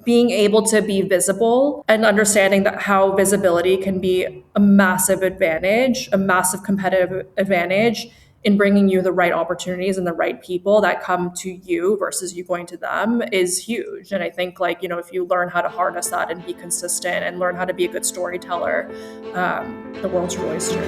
being able to be visible and understanding that how visibility can be a massive advantage, a massive competitive advantage in bringing you the right opportunities and the right people that come to you versus you going to them is huge. And I think, like, if you learn how to harness that and be consistent and learn how to be a good storyteller, the world's your oyster.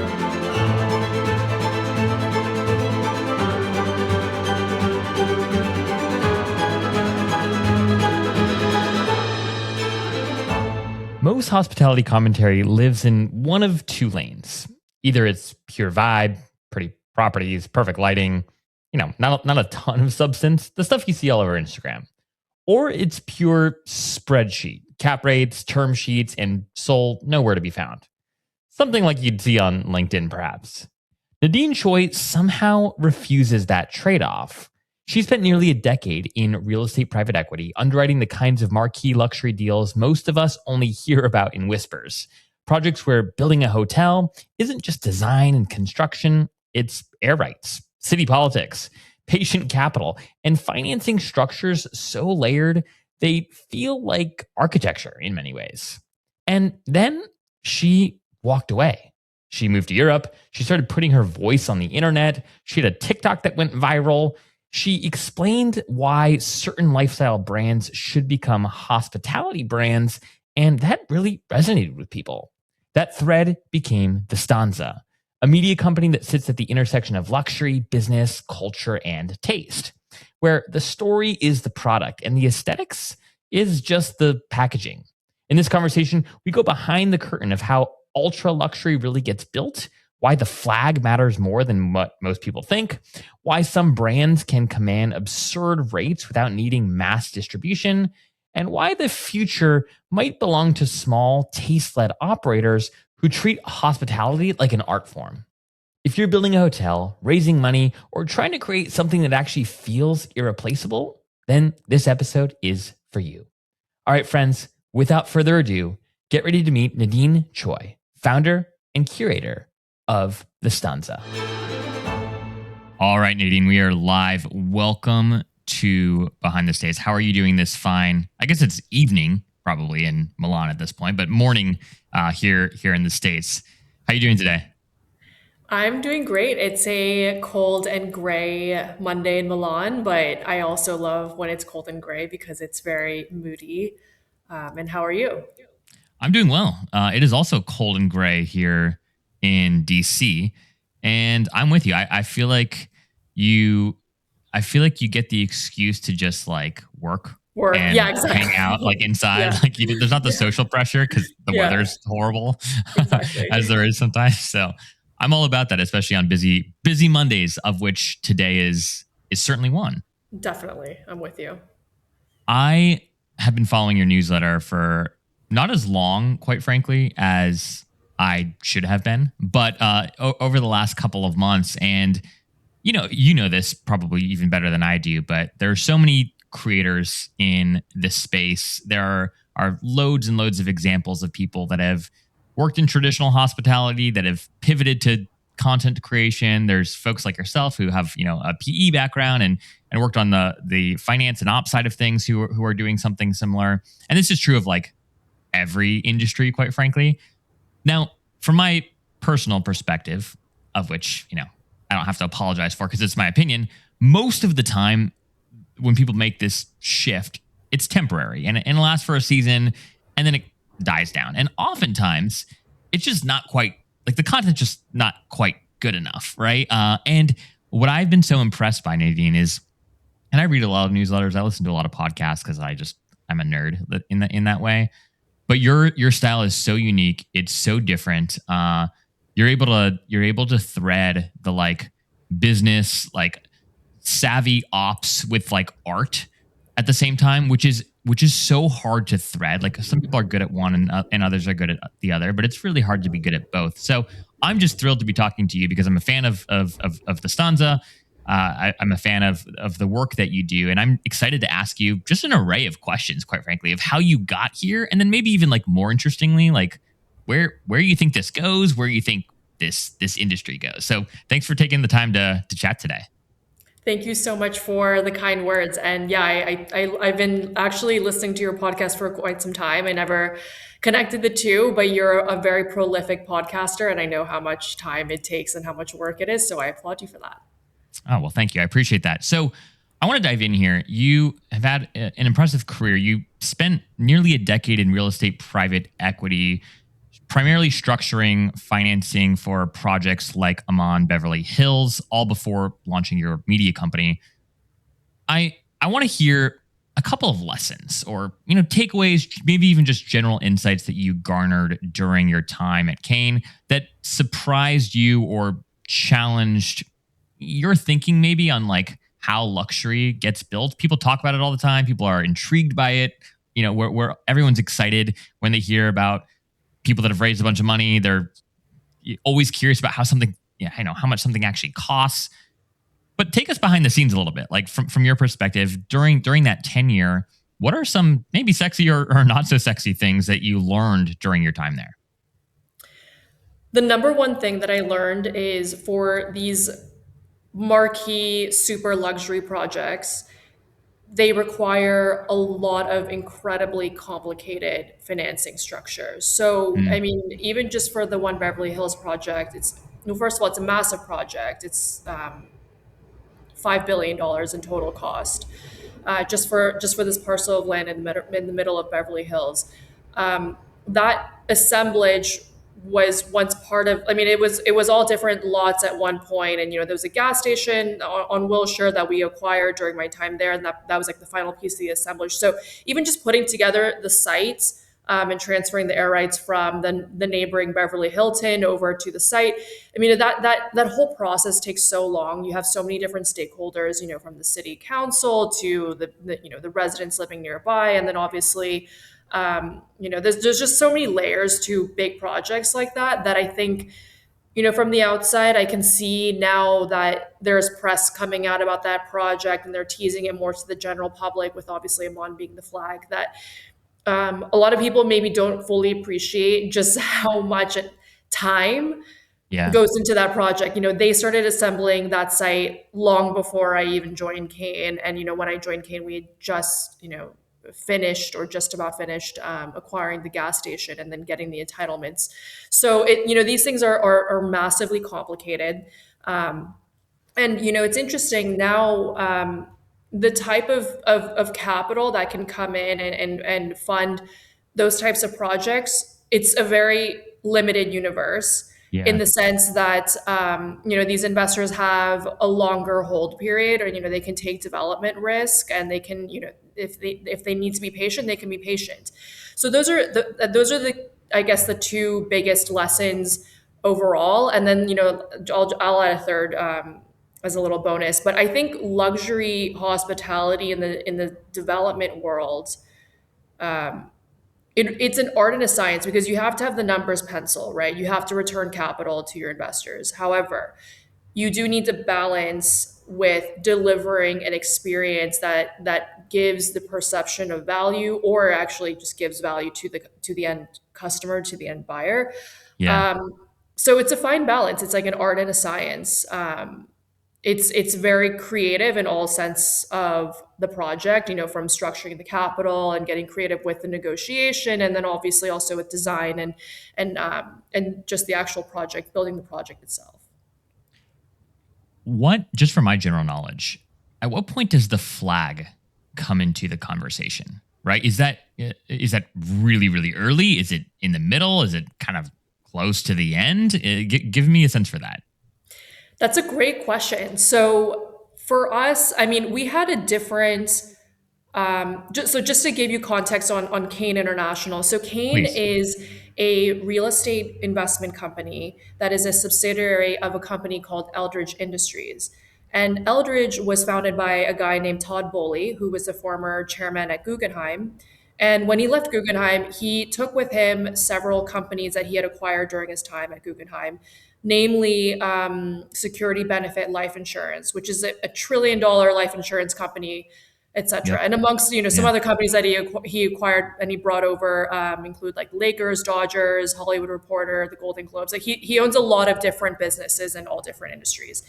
Most hospitality commentary lives in one of two lanes. Either it's pure vibe, pretty properties, perfect lighting, not a ton of substance, the stuff you see all over Instagram. Or it's pure spreadsheet, cap rates, term sheets, and soul nowhere to be found. Something like you'd see on LinkedIn, perhaps. Nadine Choe somehow refuses that trade-off. She spent nearly a decade in real estate private equity, underwriting the kinds of marquee luxury deals most of us only hear about in whispers. Projects where building a hotel isn't just design and construction, it's air rights, city politics, patient capital, and financing structures so layered they feel like architecture in many ways. And then she walked away. She moved to Europe. She started putting her voice on the internet. She had a TikTok that went viral. She explained why certain lifestyle brands should become hospitality brands, and that really resonated with people. That thread became the Stanza, a media company that sits at the intersection of luxury, business, culture, and taste, where the story is the product and the aesthetics is just the packaging. In this conversation, we go behind the curtain of how ultra luxury really gets built, why the flag matters more than what most people think, why some brands can command absurd rates without needing mass distribution, and why the future might belong to small, taste-led operators who treat hospitality like an art form. If you're building a hotel, raising money, or trying to create something that actually feels irreplaceable, then this episode is for you. All right, friends, without further ado, get ready to meet Nadine Choe, founder and curator of the Stanza. All right, Nadine, we are live. Welcome to Behind the Stage. How are you doing this fine? I guess it's evening, probably in Milan at this point, but morning here in the States. How are you doing today? I'm doing great. It's a cold and gray Monday in Milan, but I also love when it's cold and gray because it's very moody. And how are you? I'm doing well. It is also cold and gray here in DC, and I'm with you. I feel like you, I feel like you get the excuse to just like work Work. Yeah, and hang out exactly. like inside. Yeah. There's not the Yeah. social pressure because the Yeah. weather's horrible as Exactly. there is sometimes. So I'm all about that, especially on busy Mondays, of which today is certainly one. Definitely. I'm with you. I have been following your newsletter for not as long, quite frankly, as I should have been, but over the last couple of months. And you know this probably even better than I do, but there are so many creators in this space. There are loads and loads of examples of people that have worked in traditional hospitality that have pivoted to content creation. There's folks like yourself who have a PE background and worked on the finance and ops side of things who are doing something similar. And this is true of like every industry, quite frankly. Now, from my personal perspective, of which I don't have to apologize for because it's my opinion, most of the time when people make this shift, it's temporary and it lasts for a season and then it dies down. And oftentimes it's just not quite like the content's just not quite good enough, right? And what I've been so impressed by, Nadine, is, and I read a lot of newsletters, I listen to a lot of podcasts because I'm a nerd in that way. But your style is so unique. It's so different. You're able to thread the like business, like savvy ops with like art at the same time, which is so hard to thread. Like some people are good at one and others are good at the other, but it's really hard to be good at both. So I'm just thrilled to be talking to you because I'm a fan of the Stanza. I'm a fan of the work that you do, and I'm excited to ask you just an array of questions, quite frankly, of how you got here, and then maybe even like more interestingly, like where you think this goes, where you think this industry goes. So thanks for taking the time to chat today. Thank you so much for the kind words. And yeah, I've been actually listening to your podcast for quite some time. I never connected the two, but you're a very prolific podcaster, and I know how much time it takes and how much work it is. So I applaud you for that. Oh, well, thank you. I appreciate that. So I want to dive in here. You have had an impressive career. You spent nearly a decade in real estate private equity, primarily structuring financing for projects like Aman Beverly Hills, all before launching your media company. I want to hear a couple of lessons or takeaways, maybe even just general insights that you garnered during your time at Kane that surprised you or challenged your thinking maybe on like how luxury gets built. People talk about it all the time. People are intrigued by it. Where everyone's excited when they hear about people that have raised a bunch of money. They're always curious about how something, I know how much something actually costs. But take us behind the scenes a little bit, like from your perspective during that tenure. What are some maybe sexy or not so sexy things that you learned during your time there? The number one thing that I learned is for these marquee super luxury projects, they require a lot of incredibly complicated financing structures. So, I Mm, mean, even just for the One Beverly Hills project, it's, well, first of all, it's a massive project. It's $5 billion in total cost, just for this parcel of land in the middle of Beverly Hills. That assemblage was once part of. I mean, it was all different lots at one point, and there was a gas station on Wilshire that we acquired during my time there, and that was like the final piece of the assemblage. So even just putting together the sites. And transferring the air rights from the neighboring Beverly Hilton over to the site. I mean, that whole process takes so long. You have so many different stakeholders, from the city council to the residents living nearby, and then obviously, there's just so many layers to big projects like that I think, from the outside, I can see now that there's press coming out about that project and they're teasing it more to the general public, with obviously Amon being the flag, that a lot of people maybe don't fully appreciate just how much time yeah. goes into that project. They started assembling that site long before I even joined Kane. And, when I joined Kane, we had just, finished or just about finished acquiring the gas station and then getting the entitlements. So these things are massively complicated. And it's interesting now, the type of capital that can come in and fund those types of projects. It's a very limited universe in Yeah. the sense that these investors have a longer hold period, or they can take development risk, and they can, if they need to be patient, they can be patient. So those are the I guess the two biggest lessons overall. And then I'll add a third, as a little bonus. But I think luxury hospitality in the development world, it's an art and a science, because you have to have the numbers pencil, right? You have to return capital to your investors. However, you do need to balance with delivering an experience that gives the perception of value, or actually just gives value to the end customer, to the end buyer. Yeah. um, so it's a fine balance. It's like an art and a science. It's very creative in all sense of the project, from structuring the capital and getting creative with the negotiation, and then obviously also with design and just the actual project, building the project itself. What, just for my general knowledge, at what point does the flag come into the conversation? Right? Is that really really early? Is it in the middle? Is it kind of close to the end? Give me a sense for that. That's a great question. So for us, I mean, we had a different. So just to give you context on Kane International, so Kane Please. is a real estate investment company that is a subsidiary of a company called Eldridge Industries. And Eldridge was founded by a guy named Todd Bowley, who was the former chairman at Guggenheim. And when he left Guggenheim, he took with him several companies that he had acquired during his time at Guggenheim, namely Security Benefit Life Insurance, which is a $1 trillion life insurance company, etc. Yep. And amongst some Yeah. other companies that he acquired and he brought over, include like Lakers, Dodgers, Hollywood Reporter, the Golden Globes. Like he owns a lot of different businesses in all different industries.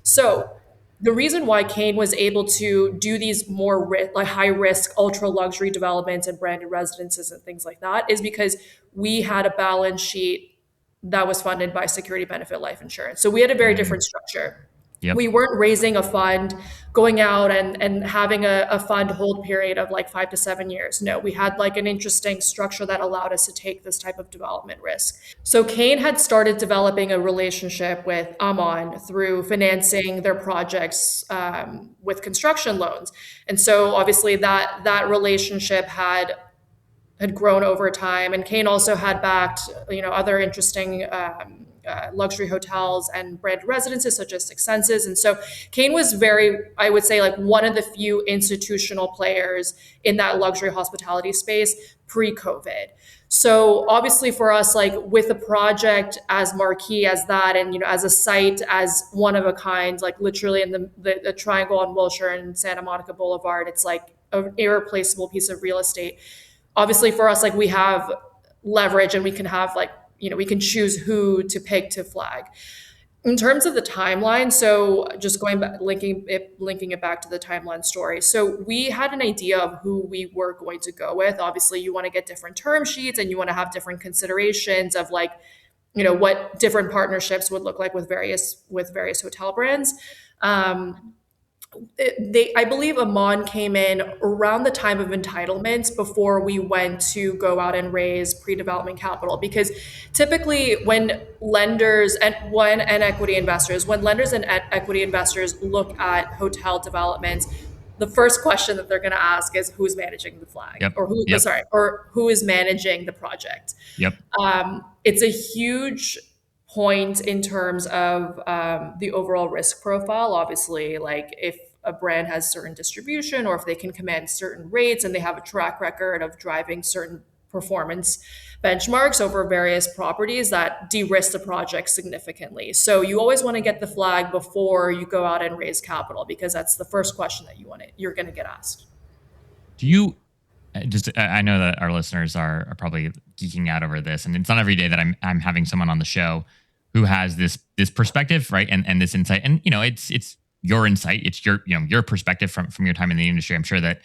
So the reason why Kane was able to do these more like high risk, ultra luxury developments and branded residences and things like that is because we had a balance sheet that was funded by security benefit life insurance. So we had a very different Mm, structure. yep. We weren't raising a fund, going out and having a fund hold period of like 5 to 7 years. No, we had like an interesting structure that allowed us to take this type of development risk. So Kane had started developing a relationship with Aman through financing their projects with construction loans, and so obviously that relationship had grown over time. And Kane also had backed, other interesting luxury hotels and branded residences such as Six Senses. And so Kane was very, I would say, like one of the few institutional players in that luxury hospitality space pre-COVID. So obviously for us, like with a project as marquee as that, and as a site as one of a kind, like literally in the triangle on Wilshire and Santa Monica Boulevard, it's like an irreplaceable piece of real estate. Obviously for us, like we have leverage and we can have like, we can choose who to pick to flag. In terms of the timeline, so just going back, linking it back to the timeline story. So we had an idea of who we were going to go with. Obviously, you want to get different term sheets and you want to have different considerations of like, what different partnerships would look like with various hotel brands. Um, I believe Amon came in around the time of entitlements before we went to go out and raise pre-development capital, because typically when lenders and equity investors, equity investors look at hotel developments, the first question that they're going to ask is who's managing the flag, Yep. or Yep. who is managing the project. Yep. It's a huge point in terms of the overall risk profile. Obviously, like if a brand has certain distribution or if they can command certain rates and they have a track record of driving certain performance benchmarks over various properties, that de-risk the project significantly. So you always want to get the flag before you go out and raise capital, because that's the first question that you're going to get asked. Do you just I know that our listeners are probably geeking out over this, and it's not every day that I'm having someone on the show who has this perspective, right? And this insight. And it's your insight, it's your perspective from your time in the industry. I'm sure that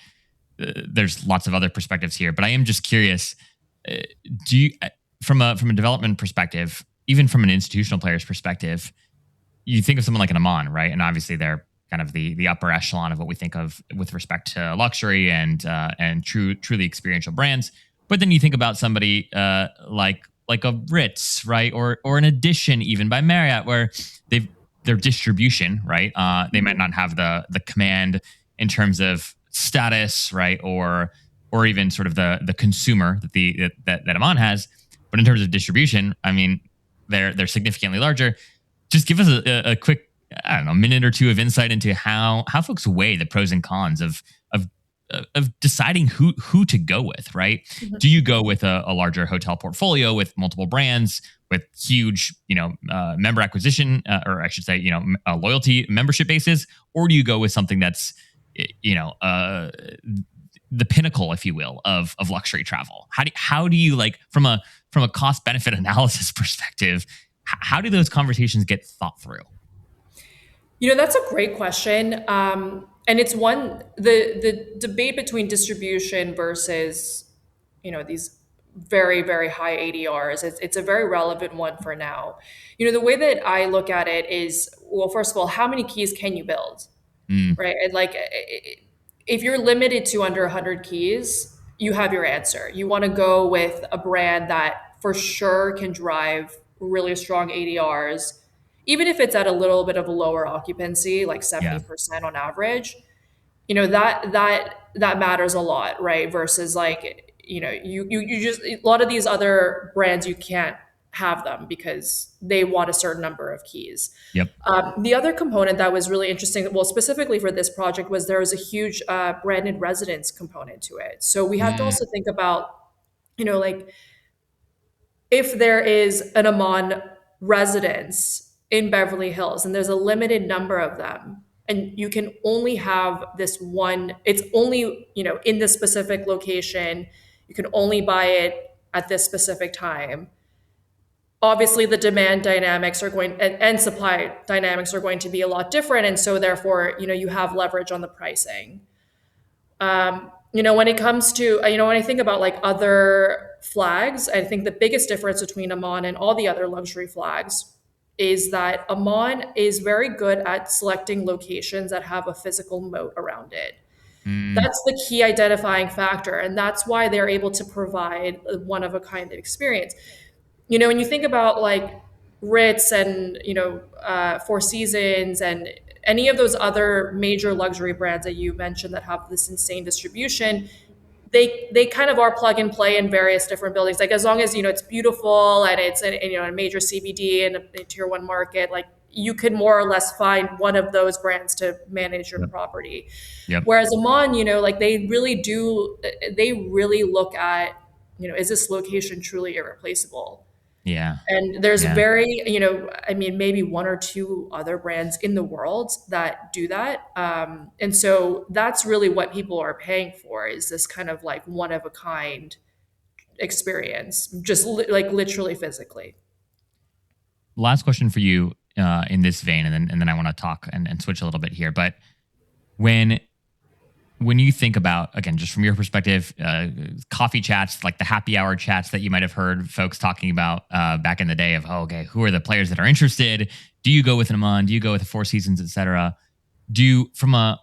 there's lots of other perspectives here, but I am just curious, uh, do you from a development perspective, even from an institutional player's perspective, you think of someone like an Amon, right? And obviously they're kind of the upper echelon of what we think of with respect to luxury and truly experiential brands. But then you think about somebody like a Ritz, right, or an Edition even by Marriott, where they've their distribution, right? They might not have the command in terms of status, right, or even sort of the consumer that Amon has, but in terms of distribution, I mean, they're significantly larger. Just give us a quick, I don't know, minute or two of insight into how folks weigh the pros and cons of deciding who to go with, right? Do you go with a larger hotel portfolio with multiple brands, with huge, member acquisition, or I should say, loyalty membership bases, or do you go with something that's, the pinnacle, if you will, of luxury travel? How do you, like, from a cost benefit analysis perspective, how do those conversations get thought through? That's a great question. And it's the debate between distribution versus, these very, very high ADRs. It's a very relevant one for now. The way that I look at it is, well, first of all, how many keys can you build? Mm, Right? And like, if you're limited to under 100 keys, you have your answer. You want to go with a brand that for sure can drive really strong ADRs, even if it's at a little bit of a lower occupancy, like yeah. 70% on average. That matters a lot, right? Versus like, you just, a lot of these other brands, you can't have them because they want a certain number of keys. Yep. The other component that was really interesting, well, specifically for this project, was there was a huge branded residence component to it. So we have to Mm, also think about, like if there is an Amon residence in Beverly Hills and there's a limited number of them, and you can only have this one, it's only, in this specific location, you can only buy it at this specific time. obviously the demand dynamics are going and supply dynamics are going to be a lot different, and so therefore, you have leverage on the pricing. When it comes to, when I think about like other flags, I think the biggest difference between Aman and all the other luxury flags is that Aman is very good at selecting locations that have a physical moat around it. Mm, That's the key identifying factor, and that's why they're able to provide a one of a kind of experience. When you think about like Ritz and Four Seasons and any of those other major luxury brands that you mentioned that have this insane distribution, they kind of are plug and play in various different buildings. Like as long as it's beautiful and it's a major CBD and a tier one market, like you could more or less find one of those brands to manage your yep. property. Yep. Whereas Amon, like they really look at, is this location truly irreplaceable? Yeah. And there's Yeah. very, I mean, maybe one or two other brands in the world that do that. And so that's really what people are paying for, is this kind of like one of a kind experience, just like literally physically. Last question for you in this vein, and then I want to talk and switch a little bit here. But when when you think about, again, just from your perspective, coffee chats, like the happy hour chats that you might have heard folks talking about back in the day of, oh, okay, who are the players that are interested? Do you go with an Amon? Do you go with the Four Seasons, et cetera? Do you, how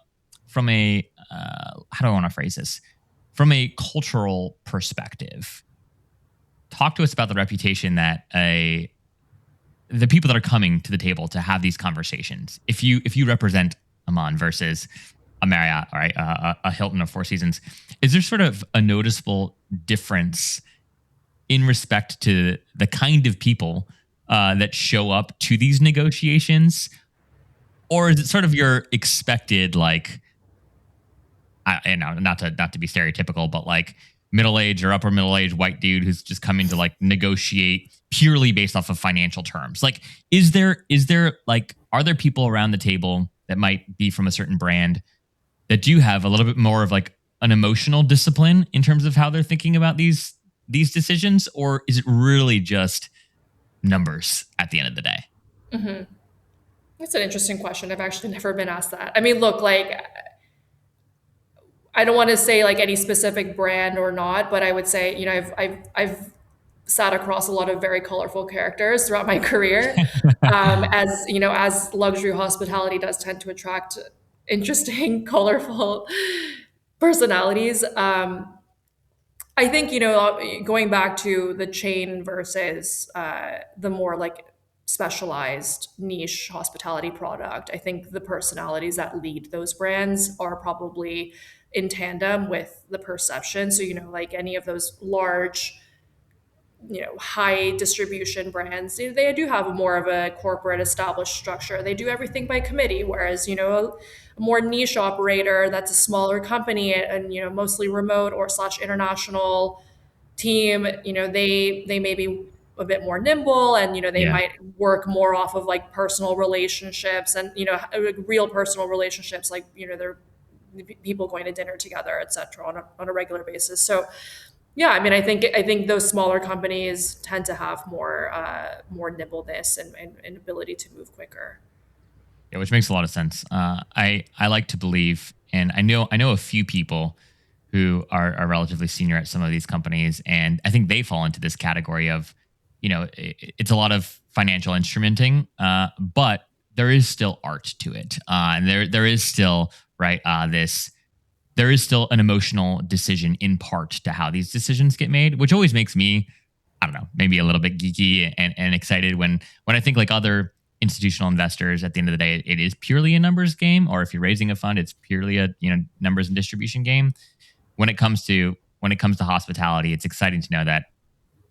do I want to phrase this? From a cultural perspective, talk to us about the reputation that the people that are coming to the table to have these conversations. If you represent Amon versus a Marriott, all right, a Hilton or Four Seasons, is there sort of a noticeable difference in respect to the kind of people that show up to these negotiations, or is it sort of your expected, like, not to be stereotypical, but like middle age or upper middle age white dude who's just coming to like negotiate purely based off of financial terms? Like, is there like, are there people around the table that might be from a certain brand that do have a little bit more of like an emotional discipline in terms of how they're thinking about these decisions, or is it really just numbers at the end of the day? Hmm. That's an interesting question. I've actually never been asked that. I mean, look, like I don't want to say like any specific brand or not, but I would say, I've sat across a lot of very colorful characters throughout my career. As as luxury hospitality does tend to attract interesting, colorful personalities. I think, going back to the chain versus the more like specialized niche hospitality product, I think the personalities that lead those brands are probably in tandem with the perception. So, like any of those large, high distribution brands, they do have more of a corporate established structure. They do everything by committee, whereas, a more niche operator that's a smaller company and, mostly remote or slash international team, they may be a bit more nimble, and they Yeah. might work more off of like personal relationships and real personal relationships, like they're people going to dinner together, etc., on a regular basis. So yeah, I mean, I think those smaller companies tend to have more nimbleness and ability to move quicker. Yeah, which makes a lot of sense. I like to believe, and I know a few people who are relatively senior at some of these companies, and I think they fall into this category of, it's a lot of financial instrumenting, but there is still art to it, and there is still, right, this there is still an emotional decision in part to how these decisions get made, which always makes me, I don't know, maybe a little bit geeky and excited when I think like other institutional investors. At the end of the day, it is purely a numbers game, or if you're raising a fund, it's purely a numbers and distribution game. When it comes to hospitality, it's exciting to know that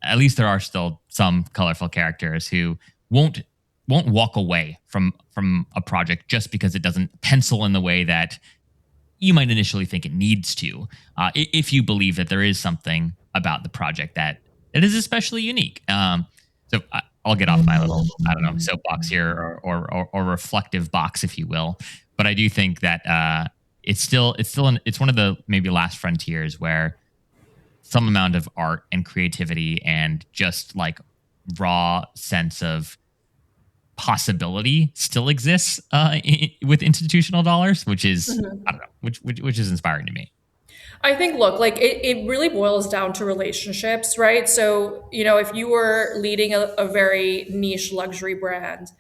at least there are still some colorful characters who won't won't walk away from a project just because it doesn't pencil in the way that you might initially think it needs to, if you believe that there is something about the project that is especially unique. I'll get off my little, I don't know, soapbox here, or reflective box, if you will. But I do think that it's one of the maybe last frontiers where some amount of art and creativity and just like raw sense of possibility still exists with institutional dollars, which is, I don't know, which is inspiring to me. I think, look, like it really boils down to relationships, right? So, if you were leading a very niche luxury brand,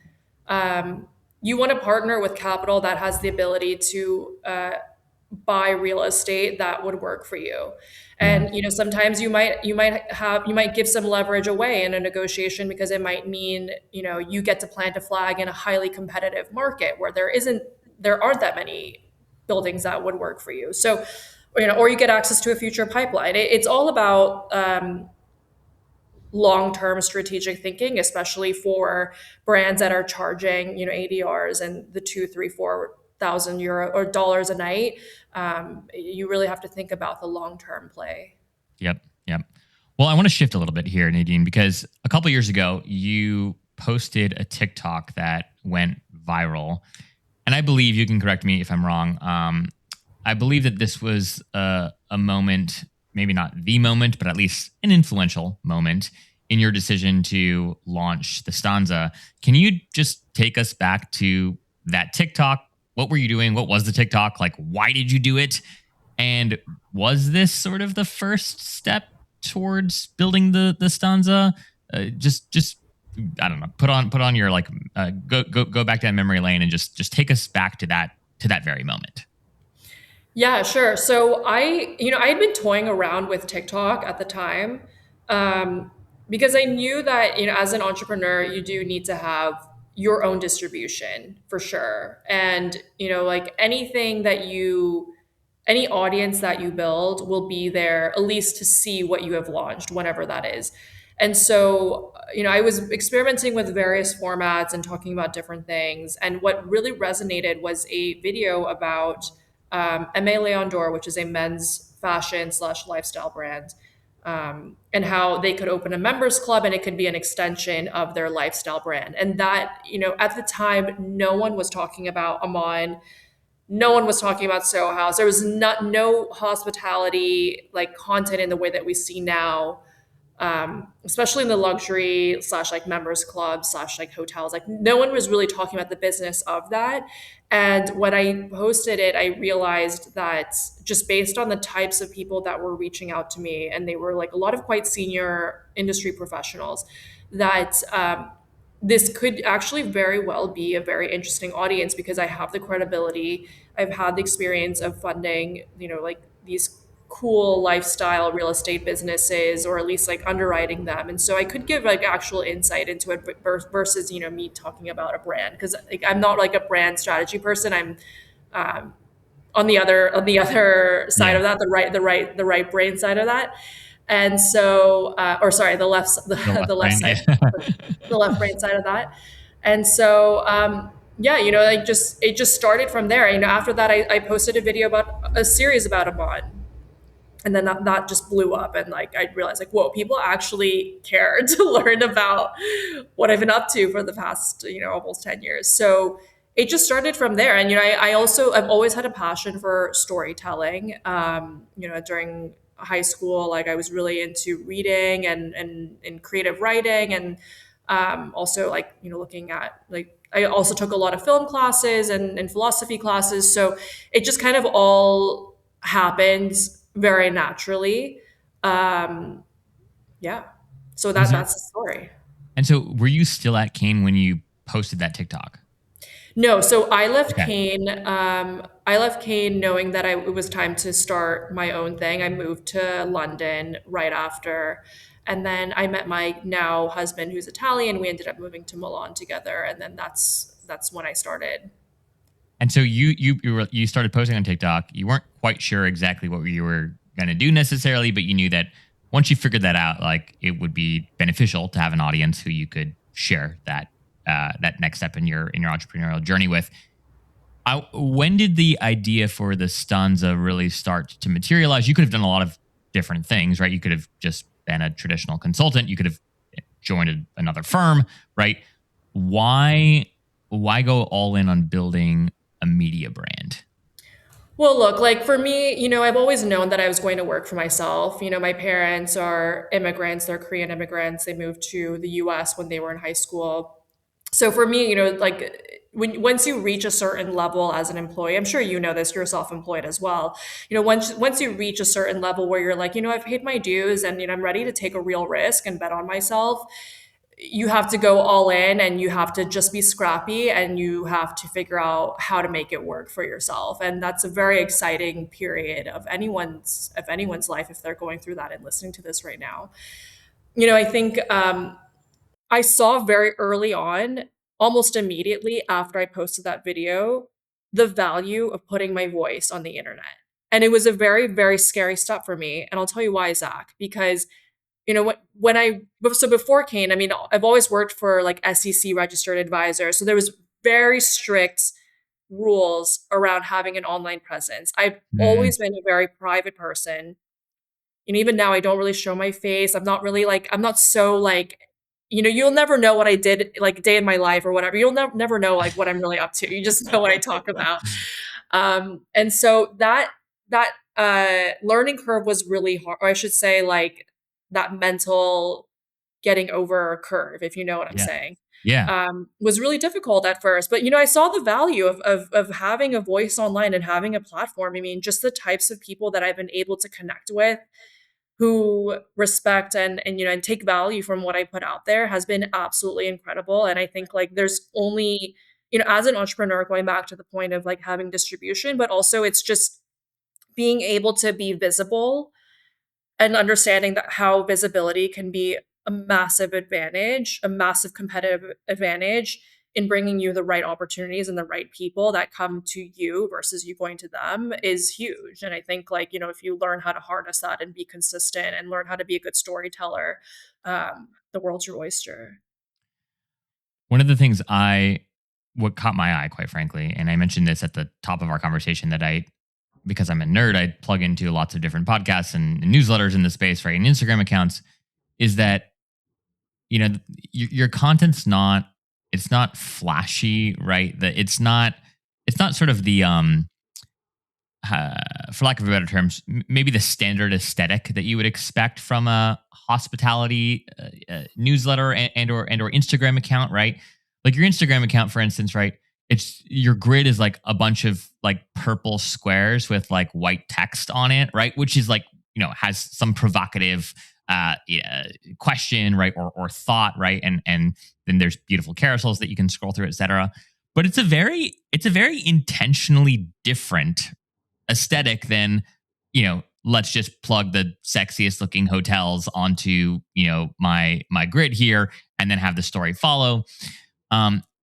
um, you want to partner with capital that has the ability to buy real estate that would work for you. Yeah. And sometimes you might give some leverage away in a negotiation because it might mean you get to plant a flag in a highly competitive market where there aren't that many buildings that would work for you. So, or you get access to a future pipeline. It's all about long-term strategic thinking, especially for brands that are charging, ADRs and the 2, 3, 4 thousand euro or dollars a night. You really have to think about the long-term play. Yep. Yep. Well, I want to shift a little bit here, Nadine, because a couple years ago, you posted a TikTok that went viral. And I believe, you can correct me if I'm wrong. I believe that this was a moment, maybe not the moment, but at least an influential moment in your decision to launch the Stanza. Can you just take us back to that TikTok? What were you doing? What was the TikTok? Like, why did you do it? And was this sort of the first step towards building the Stanza? Just I don't know. Put on your like go back down memory lane and just take us back to that very moment. Yeah, sure. So I had been toying around with TikTok at the time, um, because I knew that, as an entrepreneur, you do need to have your own distribution for sure. And, like any audience that you build will be there at least to see what you have launched, whatever that is. And so, I was experimenting with various formats and talking about different things. And what really resonated was a video about Aimé Leon Dore, which is a men's fashion/lifestyle brand, and how they could open a members club and it could be an extension of their lifestyle brand. And that, at the time, no one was talking about Aman. No one was talking about Soho House. There was no hospitality like content in the way that we see now, especially in the luxury slash like members club slash like hotels. Like no one was really talking about the business of that. And when I posted it, I realized that just based on the types of people that were reaching out to me, and they were like a lot of quite senior industry professionals, that this could actually very well be a very interesting audience because I have the credibility. I've had the experience of funding, like these cool lifestyle real estate businesses, or at least like underwriting them. And so I could give like actual insight into it versus, me talking about a brand, because like I'm not like a brand strategy person. I'm um, on the other side Yeah. of that, the right brain side of that. And so, or sorry, the left, The the left left brain. side, Yeah. the left brain side of that. And so, yeah, it just started from there. After that, I posted a video about a series about Amon, and then that just blew up, and like I realized like, whoa, people actually care to learn about what I've been up to for the past almost 10 years. So it just started from there. And I've always had a passion for storytelling. During high school, like I was really into reading and creative writing, and also like looking at like I also took a lot of film classes and philosophy classes. So it just kind of all happened very naturally. Um, yeah. So Was there? that's the story. And so, were you still at Kane when you posted that TikTok? No, so I left Okay. Kane. I left Kane knowing that it was time to start my own thing. I moved to London right after, and then I met my now husband, who's Italian. We ended up moving to Milan together, and then that's when I started. And so you started posting on TikTok. You weren't quite sure exactly what you were going to do necessarily, but you knew that once you figured that out, like it would be beneficial to have an audience who you could share that next step in your entrepreneurial journey with. When did the idea for the Stanza really start to materialize? You could have done a lot of different things, right? You could have just been a traditional consultant. You could have joined another firm, right? Why why go all in on building a media brand? Well, look, like for me, I've always known that I was going to work for myself. My parents are immigrants, they're Korean immigrants. They moved to the US when they were in high school. So for me, like once you reach a certain level as an employee, I'm sure you know this, you're self-employed as well. Once you reach a certain level where you're like, I've paid my dues and I'm ready to take a real risk and bet on myself, you have to go all in and you have to just be scrappy and you have to figure out how to make it work for yourself. And that's a very exciting period of anyone's life if they're going through that and listening to this right now. I think I saw very early on, almost immediately after I posted that video, the value of putting my voice on the internet. And it was a very, very scary step for me. And I'll tell you why, Zach, because when I so before Kane, I mean, I've always worked for like SEC registered advisor, so there was very strict rules around having an online presence. I've Mm, always been a very private person, and even now I don't really show my face. I'm not so like, you'll never know what I did like day in my life or whatever. You'll never know like what I'm really up to. You just know what I talk about. And so that learning curve was really hard, or I should say, like that mental getting over a curve, if you know what I'm yeah. saying, Yeah. was really difficult at first. But I saw the value of having a voice online and having a platform. I mean, just the types of people that I've been able to connect with who respect and take value from what I put out there has been absolutely incredible. And I think like there's only, as an entrepreneur, going back to the point of like having distribution, but also it's just being able to be visible and understanding that how visibility can be a massive advantage, a massive competitive advantage in bringing you the right opportunities and the right people that come to you versus you going to them is huge. And I think like, if you learn how to harness that and be consistent and learn how to be a good storyteller, the world's your oyster. One of the things what caught my eye, quite frankly, and I mentioned this at the top of our conversation, that because I'm a nerd, I plug into lots of different podcasts and newsletters in the space, right? And Instagram accounts, is that, you know, your content's it's not flashy, right? That it's not sort of the, for lack of a better terms, maybe the standard aesthetic that you would expect from a hospitality newsletter and or Instagram account, right? Like your Instagram account, for instance, right? It's your grid is like a bunch of like purple squares with like white text on it, right? Which is like, has some provocative yeah, question, right, or thought, right? And then there's beautiful carousels that you can scroll through, etc. But it's a very intentionally different aesthetic than, let's just plug the sexiest looking hotels onto, my grid here and then have the story follow.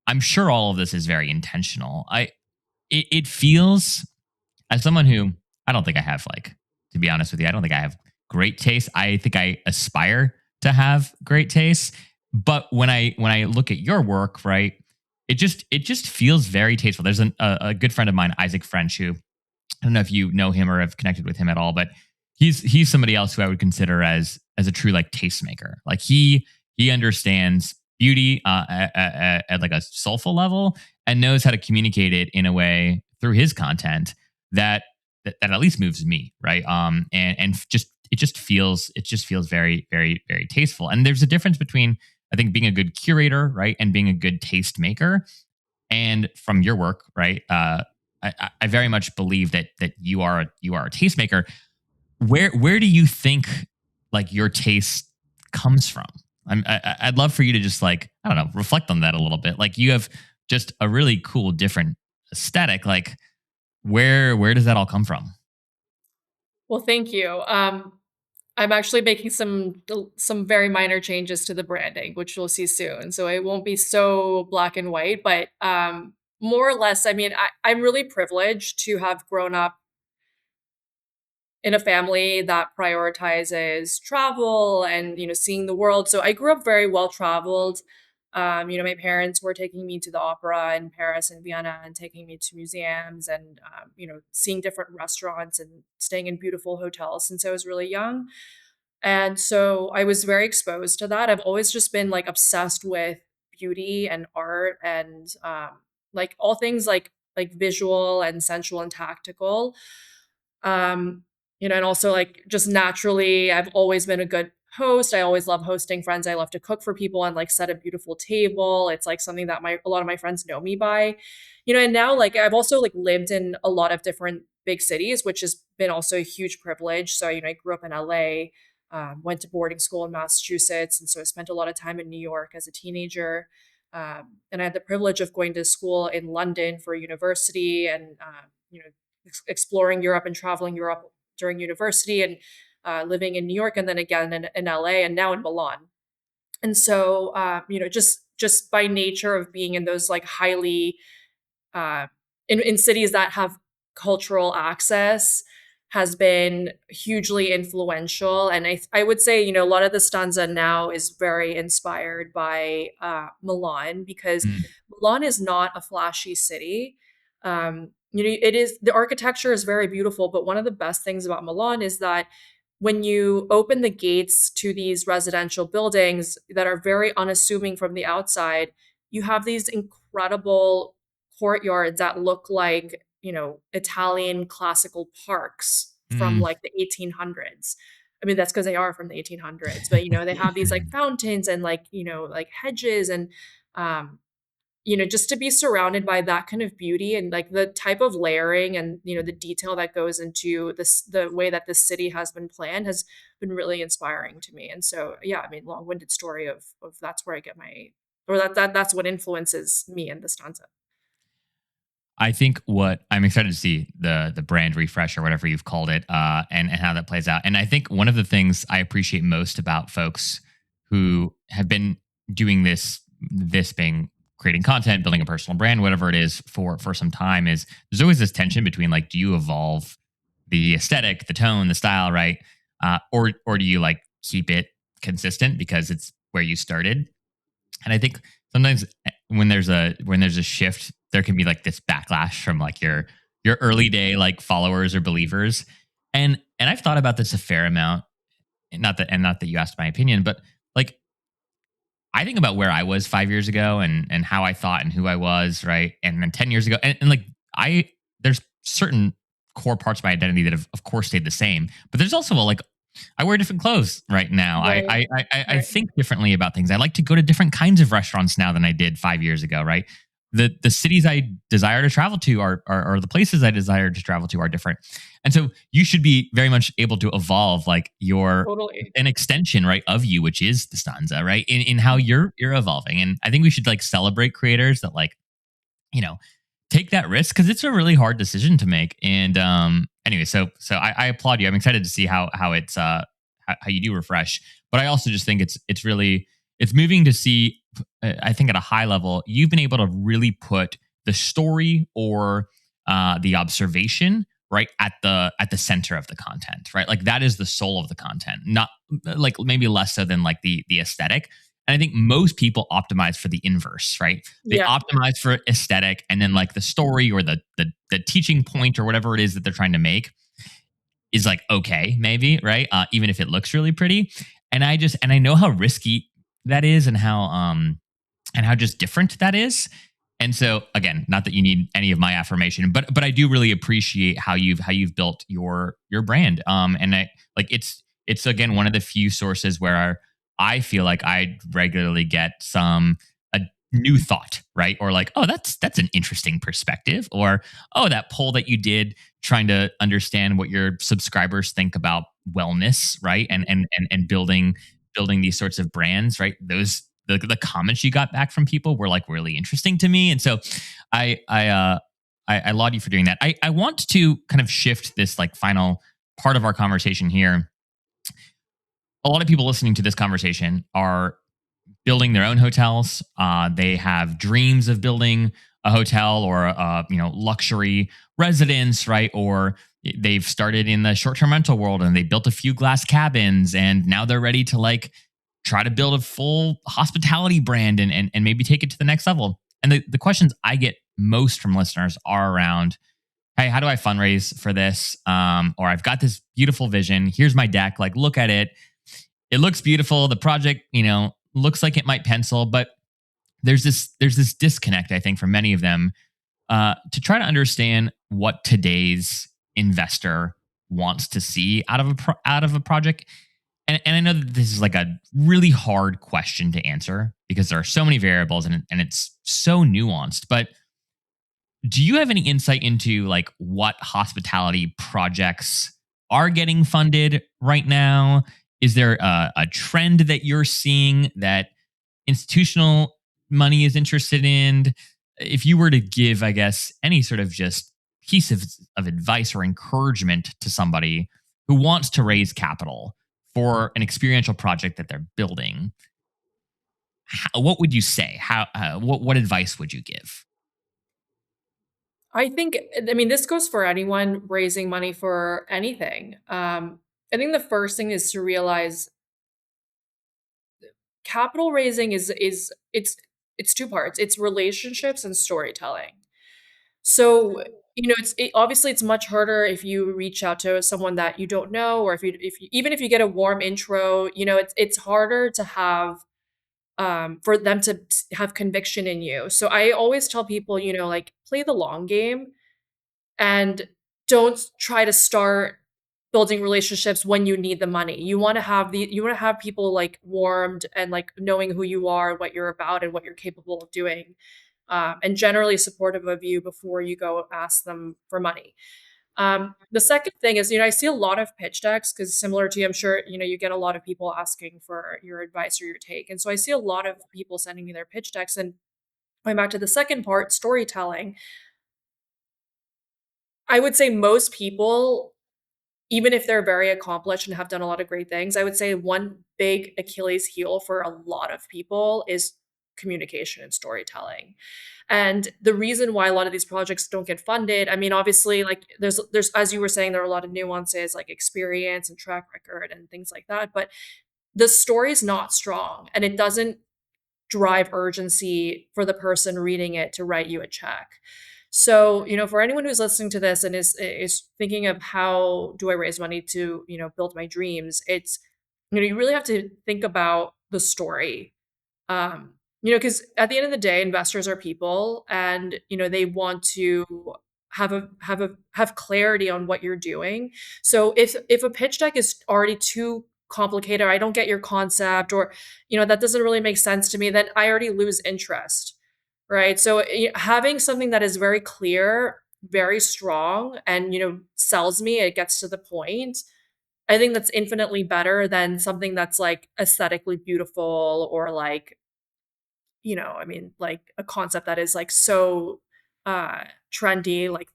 I'm sure all of this is very intentional. It feels, as someone who, I don't think I have, like, to be honest with you, I don't think I have great taste. I think I aspire to have great taste. But when I look at your work, right, it just feels very tasteful. There's a good friend of mine, Isaac French, who, I don't know if you know him or have connected with him at all, but he's somebody else who I would consider as a true like tastemaker. Like he understands beauty at like a soulful level and knows how to communicate it in a way through his content that that at least moves me, right? And just it just feels very very very tasteful. And there's a difference between, I think, being a good curator, right, and being a good taste maker. And from your work, right, I very much believe that you are a tastemaker. Where do you think like your taste comes from? I'd love for you to just, like, I don't know, reflect on that a little bit. Like, you have just a really cool different aesthetic. Like, where does that all come from? Well, thank you. I'm actually making some very minor changes to the branding, which you'll see soon. So it won't be so black and white, but more or less, I mean, I'm really privileged to have grown up in a family that prioritizes travel and seeing the world. So I grew up very well traveled. My parents were taking me to the opera in Paris and Vienna and taking me to museums and seeing different restaurants and staying in beautiful hotels since I was really young. And so I was very exposed to that. I've always just been like obsessed with beauty and art and like all things like like visual and sensual and tactical. Um, and also like just naturally, I've always been a good host. I always love hosting friends. I love to cook for people and like set a beautiful table. It's like something that my a lot of my friends know me by. And now like I've also like lived in a lot of different big cities, which has been also a huge privilege. So, I grew up in LA, went to boarding school in Massachusetts, and so I spent a lot of time in New York as a teenager. And I had the privilege of going to school in London for university and, exploring Europe and traveling Europe during university and living in New York and then again in LA and now in Milan. And so, just by nature of being in those like highly uh, in cities that have cultural access has been hugely influential. And I would say, a lot of the stanza now is very inspired by Milan because Mm, Milan is not a flashy city. It is the architecture is very beautiful, but one of the best things about Milan is that when you open the gates to these residential buildings that are very unassuming from the outside, you have these incredible courtyards that look like, Italian classical parks from mm. like the 1800s. I mean, that's because they are from the 1800s, but they have these like fountains and like, like hedges and um just to be surrounded by that kind of beauty and like the type of layering and the detail that goes into this the way that this city has been planned has been really inspiring to me. And so yeah, I mean, long-winded story of that's where I get my or that's what influences me in the stanza. I think what I'm excited to see the brand refresh or whatever you've called it, and how that plays out. And I think one of the things I appreciate most about folks who have been doing this being creating content, building a personal brand, whatever it is for some time, is there's always this tension between like, do you evolve the aesthetic, the tone, the style, right, or do you like keep it consistent because it's where you started? And I think sometimes when there's a shift, there can be like this backlash from like your early day like followers or believers. And I've thought about this a fair amount. And not that you asked my opinion, but like I think about where I was 5 years ago and how I thought and who I was, right? And then 10 years ago, and like I there's certain core parts of my identity that have of course stayed the same, but there's also like I wear different clothes right now. I Right. I I Right. think differently about things. I like to go to different kinds of restaurants now than I did 5 years ago, right? The cities I desire to travel to are the places I desire to travel to are different. And so you should be very much able to evolve like your Totally. an extension, right, of you, which is the stanza, right? In how you're evolving. And I think we should like celebrate creators that like, you know, take that risk because it's a really hard decision to make. And anyway, so I applaud you. I'm excited to see how it's how you do refresh. But I also just think it's really it's moving to see. I think at a high level, you've been able to really put the story or the observation right at the center of the content, right? Like that is the soul of the content, not like maybe less so than like the aesthetic. And I think most people optimize for the inverse, right? They Yeah. optimize for aesthetic and then like the story or the teaching point or whatever it is that they're trying to make is like okay, maybe, right? Even if it looks really pretty. And I know how risky that is and how just different that is. And so again, not that you need any of my affirmation, but I do really appreciate how you've built your brand. And I like it's again one of the few sources where I feel like I regularly get some a new thought, right? Or like, oh, that's an interesting perspective, or oh, that poll that you did trying to understand what your subscribers think about wellness, right? And building these sorts of brands, right? Those the comments you got back from people were like really interesting to me. And so I I uh I laud you for doing that. I want to kind of shift this like final part of our conversation here. A lot of people listening to this conversation are building their own hotels. They have dreams of building a hotel or a luxury residence, right? Or they've started in the short-term rental world and they built a few glass cabins, and now they're ready to like try to build a full hospitality brand and maybe take it to the next level. And the questions I get most from listeners are around, hey, how do I fundraise for this? Or I've got this beautiful vision. Here's my deck. Like, look at it. It looks beautiful. The project, looks like it might pencil, but there's this disconnect, I think, for many of them to try to understand what today's investor wants to see out of a project. And I know that this is like a really hard question to answer because there are so many variables and it's so nuanced. But do you have any insight into like what hospitality projects are getting funded right now? Is there a trend that you're seeing that institutional money is interested in? If you were to give, I guess, any sort of just piece of advice or encouragement to somebody who wants to raise capital for an experiential project that they're building, what would you say? What advice would you give? I think, I mean, this goes for anyone raising money for anything. I think the first thing is to realize capital raising is it's two parts. It's relationships and storytelling. So, obviously it's much harder if you reach out to someone that you don't know, or if you even if you get a warm intro, it's harder to have for them to have conviction in you. So I always tell people, like play the long game and don't try to start building relationships when you need the money. You want to have people like warmed and like knowing who you are, what you're about, and what you're capable of doing, and generally supportive of you before you go ask them for money. The second thing is, I see a lot of pitch decks because similar to you, I'm sure, you get a lot of people asking for your advice or your take. And so I see a lot of people sending me their pitch decks. And going back to the second part, storytelling, I would say most people, even if they're very accomplished and have done a lot of great things, I would say one big Achilles heel for a lot of people is communication and storytelling. And the reason why a lot of these projects don't get funded, I mean, obviously, like there's as you were saying, there are a lot of nuances like experience and track record and things like that. But the story's not strong and it doesn't drive urgency for the person reading it to write you a check. So, for anyone who's listening to this and is thinking of how do I raise money to, build my dreams, it's you really have to think about the story. Because at the end of the day, investors are people and, they want to have clarity on what you're doing. So if a pitch deck is already too complicated, or I don't get your concept, or, that doesn't really make sense to me, then I already lose interest. Right. So having something that is very clear, very strong, and, sells me, it gets to the point. I think that's infinitely better than something that's like aesthetically beautiful or like, I mean, like a concept that is like so trendy, like,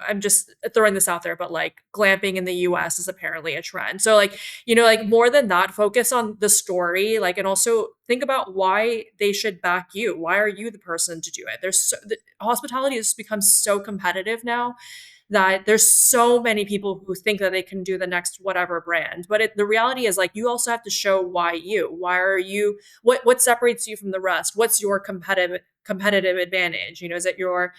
I'm just throwing this out there, but like glamping in the US is apparently a trend. So like, like more than that, focus on the story, like, and also think about why they should back you. Why are you the person to do it? Hospitality has become so competitive now that there's so many people who think that they can do the next whatever brand. But the reality is like you also have to show why are you what separates you from the rest? What's your competitive advantage? Is it your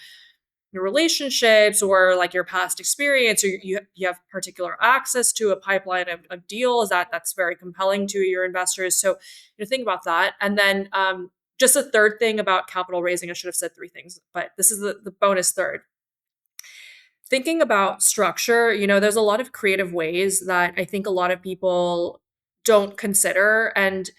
relationships or like your past experience, or you have particular access to a pipeline of deals that's very compelling to your investors. So think about that. And then just a third thing about capital raising, I should have said three things, but this is the bonus third. Thinking about structure, there's a lot of creative ways that I think a lot of people don't consider. And,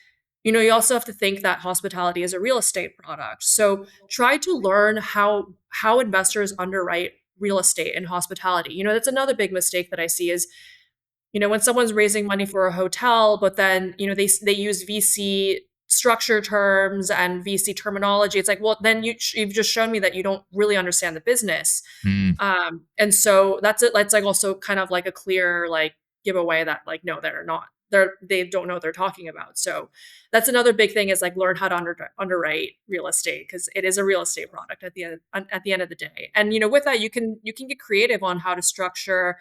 you also have to think that hospitality is a real estate product. So try to learn how investors underwrite real estate and hospitality. That's another big mistake that I see is, when someone's raising money for a hotel, but then, they use VC structure terms and VC terminology. It's like, well, then you've just shown me that you don't really understand the business. Hmm. And so that's it. That's like also kind of like a clear like giveaway that like no, they're not. They don't know what they're talking about. So that's another big thing is like learn how to underwrite real estate because it is a real estate product at the end of the day. And with that you can get creative on how to structure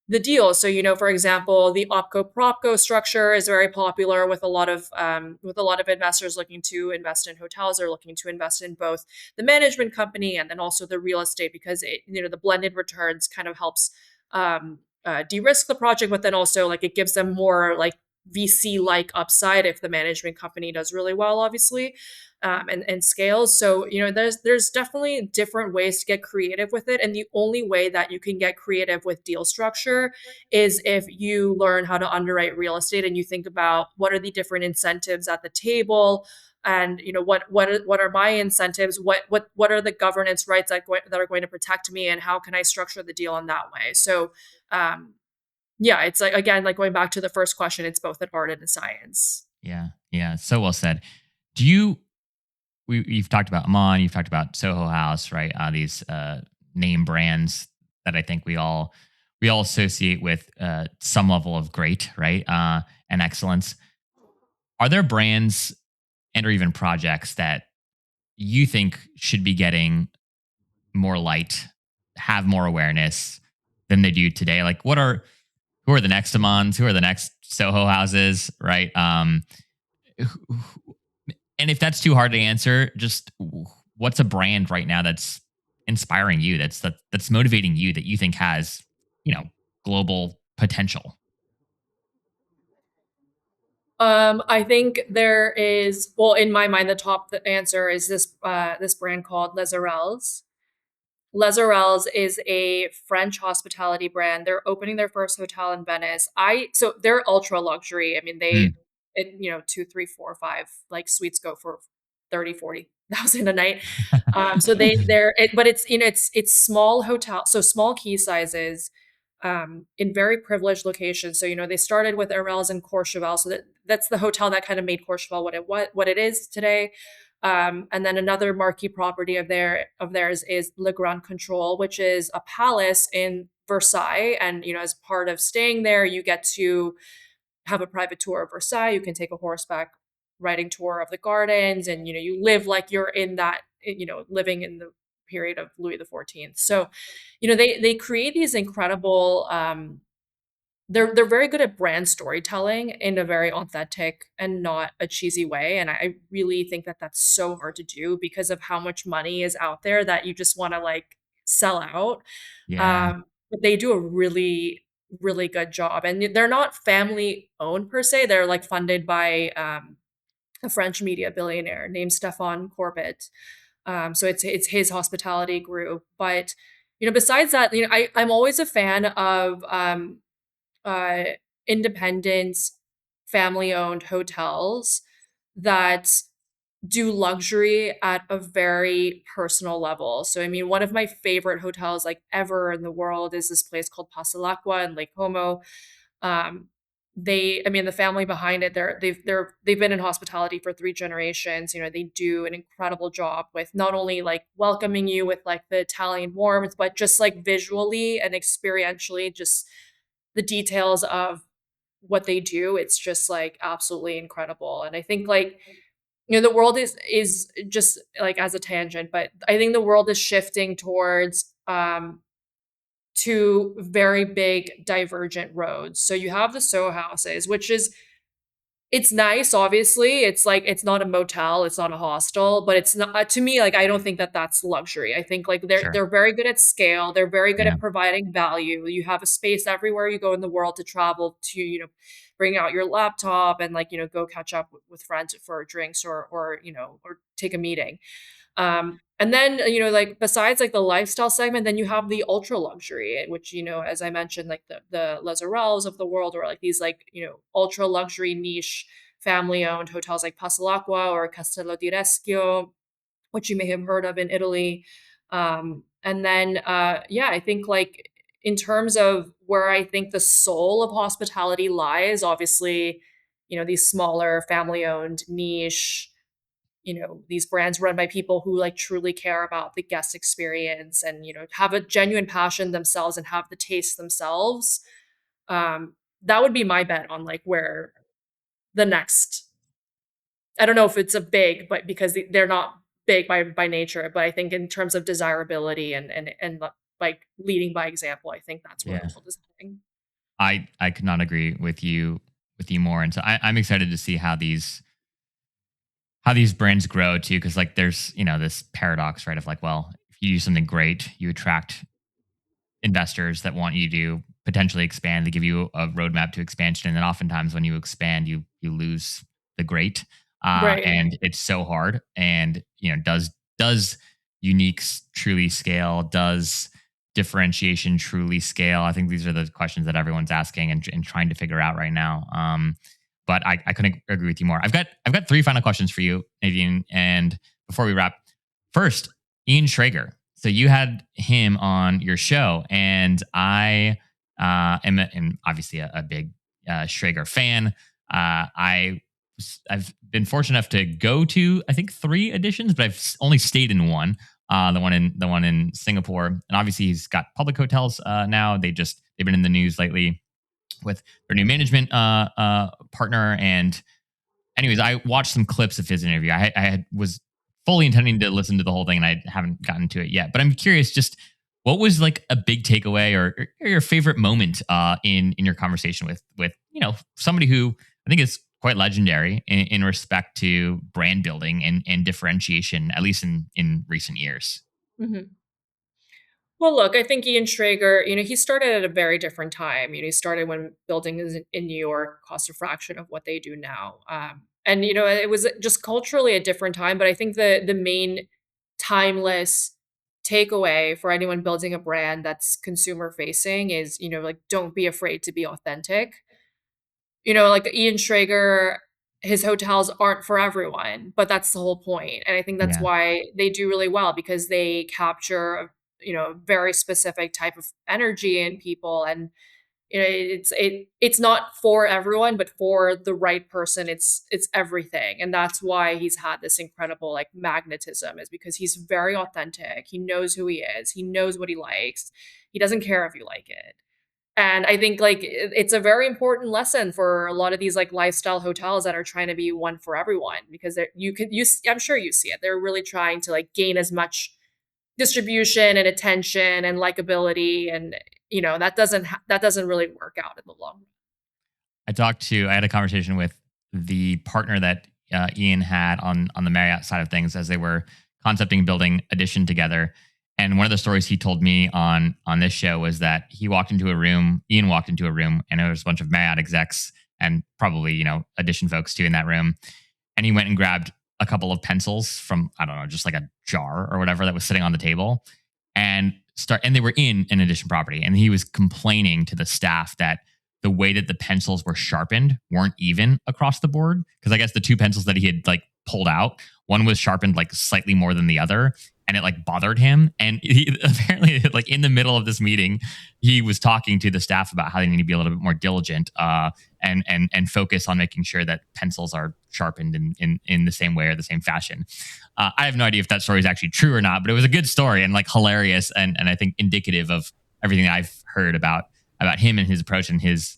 the deal. So, for example, the opco propco structure is very popular with a lot of investors looking to invest in hotels or looking to invest in both the management company and then also the real estate because the blended returns kind of helps de-risk the project, but then also like it gives them more like VC like upside if the management company does really well, obviously, and scales. So, there's definitely different ways to get creative with it. And the only way that you can get creative with deal structure is if you learn how to underwrite real estate and you think about what are the different incentives at the table, and what are my incentives, what are the governance rights that are going to protect me, and how can I structure the deal in that way. So yeah, it's like, again, like going back to the first question, it's both an art and a science. Yeah. Yeah. So well said. Do you, you've talked about Aman, you've talked about Soho House, right? These name brands that I think we all associate with some level of great, right? And excellence. Are there brands and or even projects that you think should be getting more light, have more awareness than they do today? Like, who are the next Amans? Who are the next Soho houses? Right? And if that's too hard to answer, just what's a brand right now that's inspiring you, that's motivating you, that you think has, you know, global potential? I think there is, well, in my mind, the answer is this brand called Les Orels. Les Orels is a French hospitality brand. They're opening their first hotel in Venice. So they're ultra luxury. I mean, Mm. two, three, four, five, like suites go for 30, 40,000 a night. So but it's small hotel, so small key sizes, in very privileged locations. So, they started with Orels in Courchevel. So that's the hotel that kind of made Courchevel what it is today. And then another marquee property of theirs is Le Grand Control, which is a palace in Versailles. And, as part of staying there, you get to have a private tour of Versailles. You can take a horseback riding tour of the gardens, and, you live like you're in that, living in the period of Louis XIV. So, they create these incredible, they're very good at brand storytelling in a very authentic and not a cheesy way. And I really think that that's so hard to do because of how much money is out there that you just want to like sell out. Yeah. But they do a really, really good job. And they're not family owned per se. They're like funded by a French media billionaire named Stéphane Corbett. So it's his hospitality group. But besides that, I'm always a fan of uh, independent, family owned hotels that do luxury at a very personal level. So, I mean, one of my favorite hotels like ever in the world is this place called Pasalacqua in Lake Como. Um, the family behind it, they've been in hospitality for three generations. They do an incredible job with not only like welcoming you with like the Italian warmth, but just like visually and experientially, just the details of what they do. It's just like absolutely incredible. And I think like, the world is just like, as a tangent, but I think the world is shifting towards two very big divergent roads. So you have the Soho houses, which is, it's nice, obviously. It's like, it's not a motel, it's not a hostel, but it's not, to me, like, I don't think that that's luxury. I think like Sure. they're very good at scale. They're very good Yeah. at providing value. You have a space everywhere you go in the world to travel to, bring out your laptop and like, go catch up with friends for drinks, or take a meeting. And then, like besides like the lifestyle segment, then you have the ultra luxury, which, as I mentioned, like the Les Orels of the world, or like these like, ultra luxury niche family owned hotels like Pasalacqua or Castello di Reschio, which you may have heard of in Italy. And then, yeah, I think like in terms of where I think the soul of hospitality lies, obviously, these smaller family owned niche, these brands run by people who like truly care about the guest experience and, have a genuine passion themselves and have the taste themselves. That would be my bet on like where the next, I don't know if it's a big, but because they're not big by nature, but I think in terms of desirability and like leading by example, I think that's where the Yeah. world is heading. I could not agree with you more. And so I'm excited to see how these brands grow too. Cause like there's, this paradox, right? Of like, well, if you do something great, you attract investors that want you to potentially expand. They give you a roadmap to expansion, and then oftentimes when you expand, you lose the great, Right. and it's so hard. And does uniques truly scale? Does differentiation truly scale? I think these are the questions that everyone's asking and trying to figure out right now. But I couldn't agree with you more. I've got three final questions for you, Nadine. And before we wrap, first, Ian Schrager. So you had him on your show, and am obviously a big Schrager fan. I've been fortunate enough to go to, I think, three editions, but I've only stayed in one. The one in Singapore, and obviously he's got public hotels now. They've been in the news lately with their new management partner. And anyways, I watched some clips of his interview. Was fully intending to listen to the whole thing, and I haven't gotten to it yet. But I'm curious, just what was like a big takeaway or your favorite moment in your conversation with somebody who I think is quite legendary in respect to brand building and differentiation, at least in recent years. Mhm. Well, look, I think Ian Schrager, he started at a very different time. He started when building is in New York cost a fraction of what they do now. And it was just culturally a different time. But I think the main timeless takeaway for anyone building a brand that's consumer facing is, like, don't be afraid to be authentic. Like Ian Schrager, his hotels aren't for everyone, but that's the whole point. And I think that's Yeah. why they do really well because they capture, a very specific type of energy in people. And it's not for everyone, but for the right person, it's everything. And that's why he's had this incredible like magnetism, is because he's very authentic. He knows who he is. He knows what he likes. He doesn't care if you like it. And I think like it's a very important lesson for a lot of these like lifestyle hotels that are trying to be one for everyone, because I'm sure you see it. They're really trying to like gain as much distribution and attention and likability, and that doesn't really work out in the long run. I had a conversation with the partner that Ian had on the Marriott side of things as they were concepting and building Edition together. And one of the stories he told me on this show was that Ian walked into a room, and there was a bunch of Marriott execs and probably, Edition folks too in that room. And he went and grabbed a couple of pencils from, I don't know, just like a jar or whatever that was sitting on the table, and they were in an Edition property. And he was complaining to the staff that the way that the pencils were sharpened weren't even across the board. Because I guess the two pencils that he had like pulled out, one was sharpened like slightly more than the other, and it like bothered him. And he apparently, like in the middle of this meeting, he was talking to the staff about how they need to be a little bit more diligent and focus on making sure that pencils are sharpened in the same way or the same fashion. I have no idea if that story is actually true or not, but it was a good story and like hilarious and I think indicative of everything that I've heard about him and his approach and his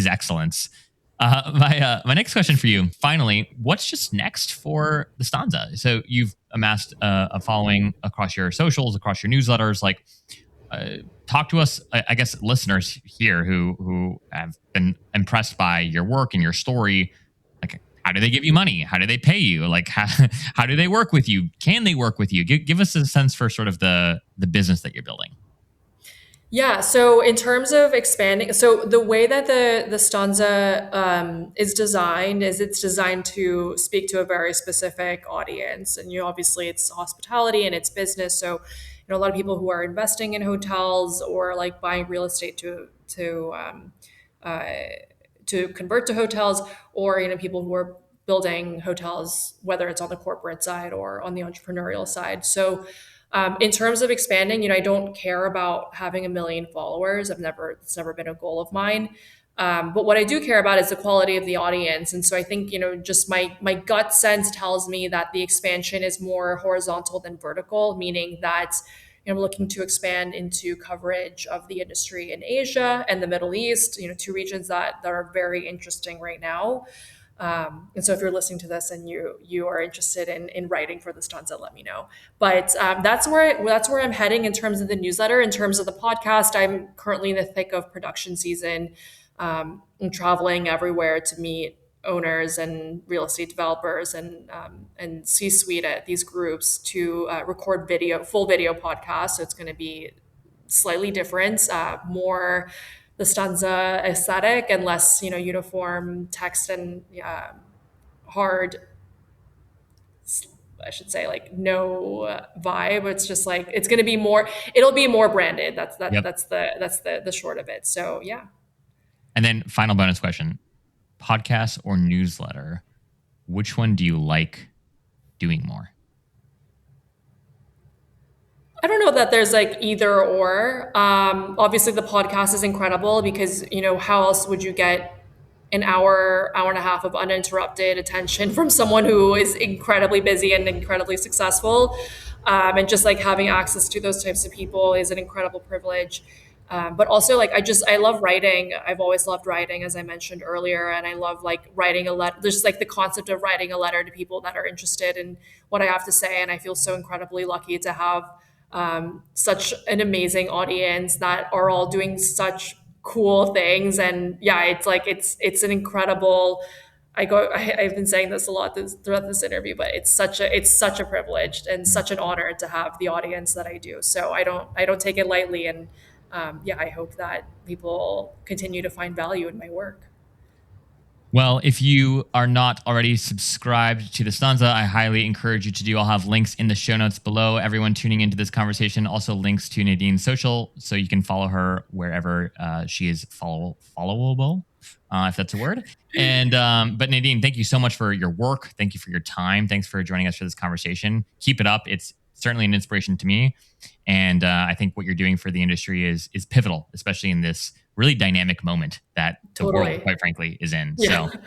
excellence. My next question for you, finally, what's just next for the Stanza? So you've amassed a following across your socials, across your newsletters. Like, talk to us, I guess, listeners here who have been impressed by your work and your story. Like, how do they give you money? How do they pay you? Like, how do they work with you? Can they work with you? Give us a sense for sort of the business that you're building. Yeah. So in terms of expanding, so the way that the stanza is designed is it's designed to speak to a very specific audience, and obviously it's hospitality and it's business. So a lot of people who are investing in hotels or like buying real estate uh, to convert to hotels, or people who are building hotels, whether it's on the corporate side or on the entrepreneurial side. So in terms of expanding, I don't care about having a million followers. It's never been a goal of mine. But what I do care about is the quality of the audience. And so I think, just my gut sense tells me that the expansion is more horizontal than vertical, meaning that I'm looking to expand into coverage of the industry in Asia and the Middle East, two regions that are very interesting right now. And so if you're listening to this and you are interested in writing for the Stanza, let me know. But that's where I'm heading in terms of the newsletter. In terms of the podcast, I'm currently in the thick of production season. I'm traveling everywhere to meet owners and real estate developers and C-suite at these groups to record full video podcasts. So it's going to be slightly different, more the Stanza aesthetic and less, uniform text and hard, I should say, like no vibe. It's just like it's going to be more. It'll be more branded. Yep. That's the short of it. So yeah. And then final bonus question: podcast or newsletter? Which one do you like doing more? I don't know that there's like either or. Obviously, the podcast is incredible because how else would you get an hour and a half of uninterrupted attention from someone who is incredibly busy and incredibly successful. And just like having access to those types of people is an incredible privilege. But also like I love writing. I've always loved writing, as I mentioned earlier, and I love like writing a letter. There's just like the concept of writing a letter to people that are interested in what I have to say, and I feel so incredibly lucky to have such an amazing audience that are all doing such cool things. And yeah, it's like it's an incredible. I've been saying this a lot throughout this interview, but it's such a privilege and such an honor to have the audience that I do. So I don't take it lightly, and I hope that people continue to find value in my work. Well, if you are not already subscribed to the Stanza, I highly encourage you to do. I'll have links in the show notes below. Everyone tuning into this conversation, also links to Nadine's social, so you can follow her wherever she is followable, if that's a word. And but Nadine, thank you so much for your work. Thank you for your time. Thanks for joining us for this conversation. Keep it up. It's certainly an inspiration to me, and I think what you're doing for the industry is pivotal, especially in this really dynamic moment that the world, quite frankly, is in. Yeah. So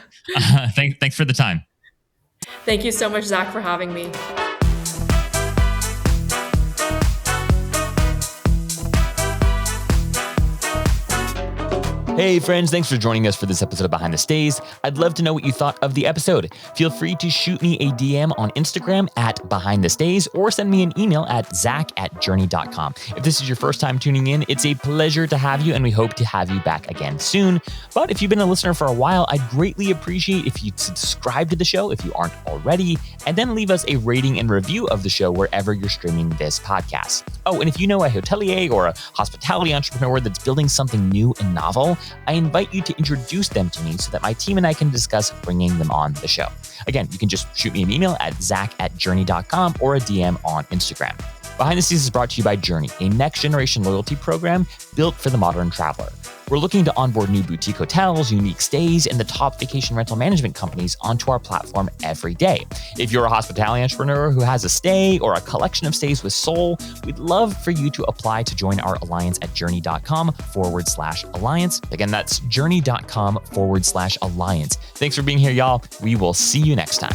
thanks for the time. Thank you so much, Zach, for having me. Hey friends, thanks for joining us for this episode of Behind the Stays. I'd love to know what you thought of the episode. Feel free to shoot me a DM on Instagram at Behind the Stays or send me an email at zach@journey.com. If this is your first time tuning in, it's a pleasure to have you and we hope to have you back again soon. But if you've been a listener for a while, I'd greatly appreciate if you'd subscribe to the show if you aren't already, and then leave us a rating and review of the show wherever you're streaming this podcast. Oh, and if you know a hotelier or a hospitality entrepreneur that's building something new and novel, I invite you to introduce them to me so that my team and I can discuss bringing them on the show. Again, you can just shoot me an email at zach@journey.com or a DM on Instagram. Behind the Scenes is brought to you by Journey, a next-generation loyalty program built for the modern traveler. We're looking to onboard new boutique hotels, unique stays, and the top vacation rental management companies onto our platform every day. If you're a hospitality entrepreneur who has a stay or a collection of stays with soul, we'd love for you to apply to join our alliance at journey.com/alliance. Again, that's journey.com/alliance. Thanks for being here, y'all. We will see you next time.